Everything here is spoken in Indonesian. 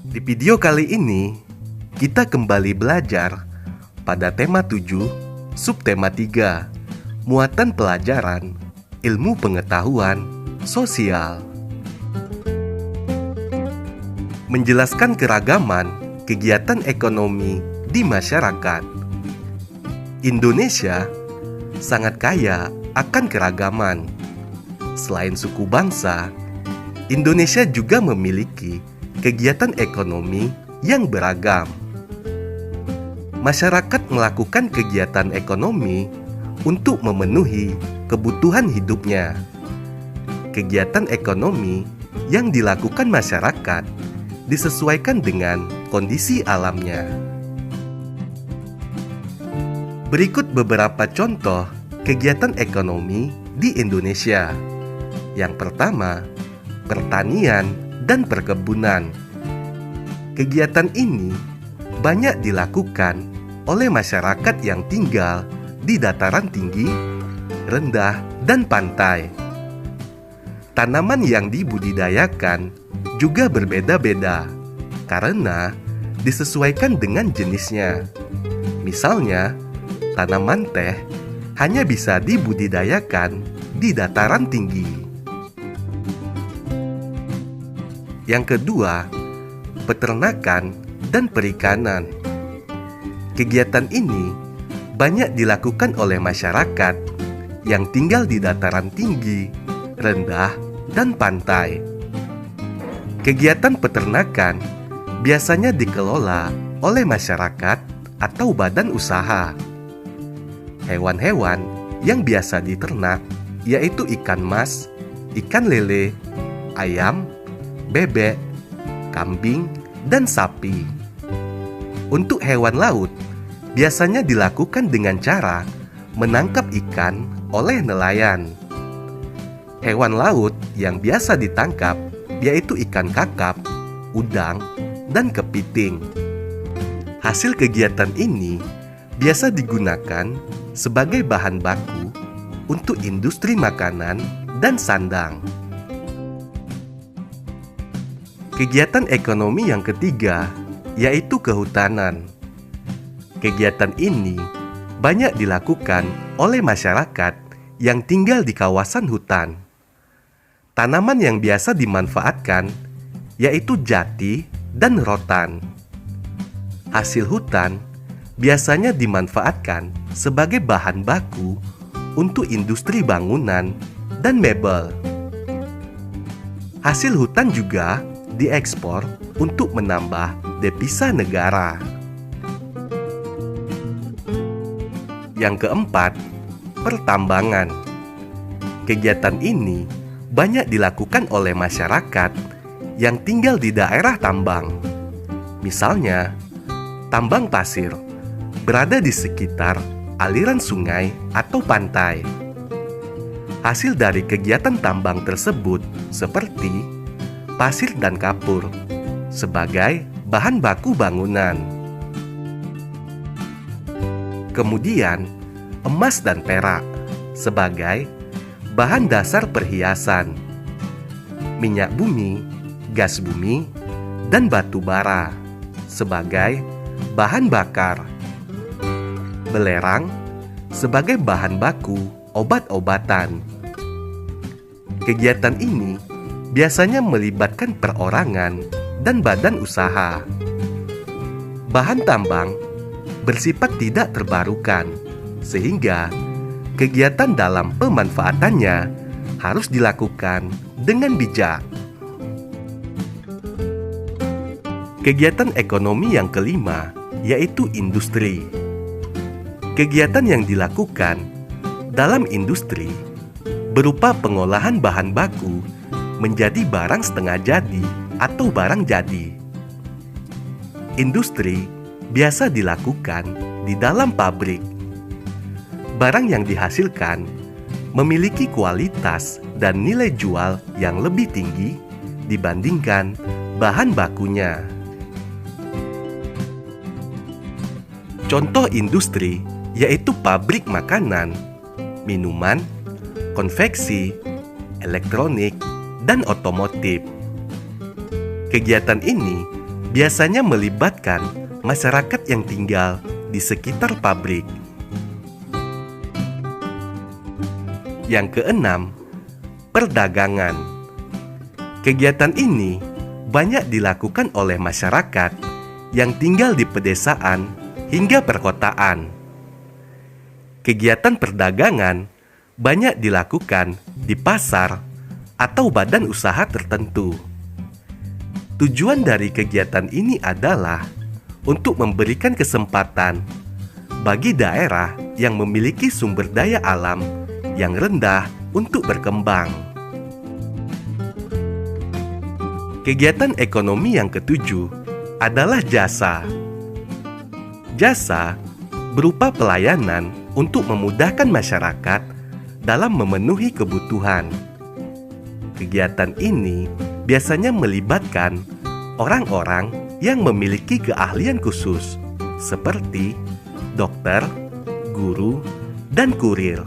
Di video kali ini, kita kembali belajar pada tema 7, subtema 3, muatan pelajaran, ilmu pengetahuan, sosial. Menjelaskan keragaman kegiatan ekonomi di masyarakat. Indonesia sangat kaya akan keragaman. Selain suku bangsa, Indonesia juga memiliki kegiatan ekonomi yang beragam. Masyarakat melakukan kegiatan ekonomi untuk memenuhi kebutuhan hidupnya. Kegiatan ekonomi yang dilakukan masyarakat disesuaikan dengan kondisi alamnya. Berikut beberapa contoh kegiatan ekonomi di Indonesia. Yang pertama, pertanian dan perkebunan. Kegiatan ini banyak dilakukan oleh masyarakat yang tinggal di dataran tinggi, rendah, dan pantai. Tanaman yang dibudidayakan juga berbeda-beda karena disesuaikan dengan jenisnya. Misalnya, tanaman teh hanya bisa dibudidayakan di dataran tinggi. Yang kedua, peternakan dan perikanan. Kegiatan ini banyak dilakukan oleh masyarakat yang tinggal di dataran tinggi, rendah, dan pantai. Kegiatan peternakan biasanya dikelola oleh masyarakat atau badan usaha. Hewan-hewan yang biasa diternak yaitu ikan mas, ikan lele, ayam, bebek, kambing, dan sapi. Untuk hewan laut, biasanya dilakukan dengan cara menangkap ikan oleh nelayan. Hewan laut yang biasa ditangkap yaitu ikan kakap, udang, dan kepiting. Hasil kegiatan ini biasa digunakan sebagai bahan baku untuk industri makanan dan sandang. Kegiatan ekonomi yang ketiga yaitu kehutanan. Kegiatan ini banyak dilakukan oleh masyarakat yang tinggal di kawasan hutan. Tanaman yang biasa dimanfaatkan yaitu jati dan rotan. Hasil hutan biasanya dimanfaatkan sebagai bahan baku untuk industri bangunan dan mebel. Hasil hutan juga diekspor untuk menambah devisa negara. Yang keempat, pertambangan. Kegiatan ini banyak dilakukan oleh masyarakat yang tinggal di daerah tambang. Misalnya, tambang pasir berada di sekitar aliran sungai atau pantai. Hasil dari kegiatan tambang tersebut seperti pasir dan kapur sebagai bahan baku bangunan. Kemudian, emas dan perak sebagai bahan dasar perhiasan. Minyak bumi, gas bumi, dan batu bara sebagai bahan bakar. Belerang sebagai bahan baku obat-obatan. Kegiatan ini biasanya melibatkan perorangan dan badan usaha. Bahan tambang bersifat tidak terbarukan, sehingga kegiatan dalam pemanfaatannya harus dilakukan dengan bijak. Kegiatan ekonomi yang kelima yaitu industri. Kegiatan yang dilakukan dalam industri berupa pengolahan bahan baku menjadi barang setengah jadi atau barang jadi. Industri biasa dilakukan di dalam pabrik. Barang yang dihasilkan memiliki kualitas dan nilai jual yang lebih tinggi dibandingkan bahan bakunya. Contoh industri yaitu pabrik makanan, minuman, konveksi, elektronik, dan otomotif. Kegiatan ini biasanya melibatkan masyarakat yang tinggal di sekitar pabrik. Yang keenam, perdagangan. Kegiatan ini banyak dilakukan oleh masyarakat yang tinggal di pedesaan hingga perkotaan. Kegiatan perdagangan banyak dilakukan di pasar atau badan usaha tertentu. Tujuan dari kegiatan ini adalah untuk memberikan kesempatan bagi daerah yang memiliki sumber daya alam yang rendah untuk berkembang. Kegiatan ekonomi yang ketujuh adalah jasa. Jasa berupa pelayanan untuk memudahkan masyarakat dalam memenuhi kebutuhan. Kegiatan ini biasanya melibatkan orang-orang yang memiliki keahlian khusus, seperti dokter, guru, dan kurir.